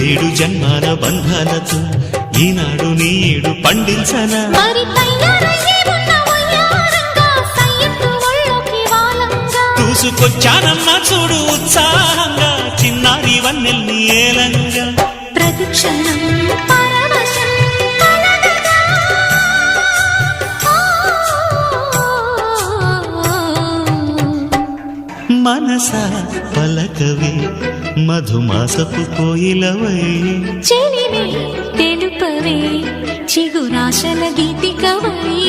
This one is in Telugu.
ఏడు జన్మాల బంధాలతో ఈనాడు నీడు పండించనా చూసుకొచ్చానమ్మా చూడు ఉత్సాహంగా చిన్నారి వన్నెల్ని ఏలంగా ప్రతిక్షణం మనసా పలకవే మధుమాసపు కోయిలవై చెలివే తెలుపవే చిగురాశల గీతికవై